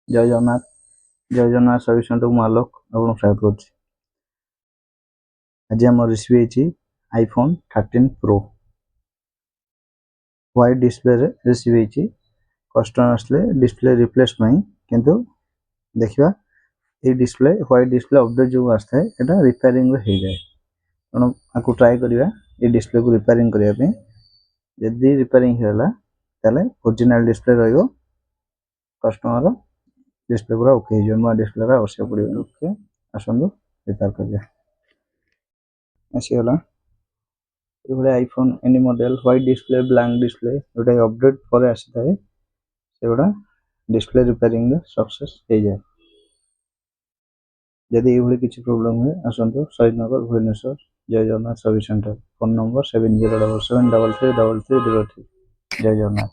जय जगन्नाथ जय Jagannath service centre को आलोक आपको स्वागत करुच्ची। आज आम रेसिपी है आईफोन 13 प्रो व्हाइट डिस्प्ले रे रेसिपी है। कस्टमर आसले डिस्प्ले रिप्लेस किंतु देखा ये डिस्प्ले व्हाइट डिस्प्ले अपडेट जो आसता है यहाँ रिपेयरिंग हो जाए तेणु आपको ट्राए करवा ये डिस्प्ले को रिपेयरिंग करने जदि रिपेयरिंग होगा ताले ओरिजिनल डिस्प्ले रो कस्टमर डिस्प्ले पूरा ओके हो नुआ डिस्प्ले आवश्यक पड़े ओके आसतु रिपेयर कर आसीगला ये iPhone any model white display blank display जोटा अपडेट पर आसी थाए से गुड़ा डिस्प्ले रिपेयरिंग सक्सेस हो जाए। जदि ये किसी प्रोब्लेम हुए आसतु शहीदनगर भुवनेश्वर जय Jagannath service centre phone number 7077733303 जय जगन्नाथ।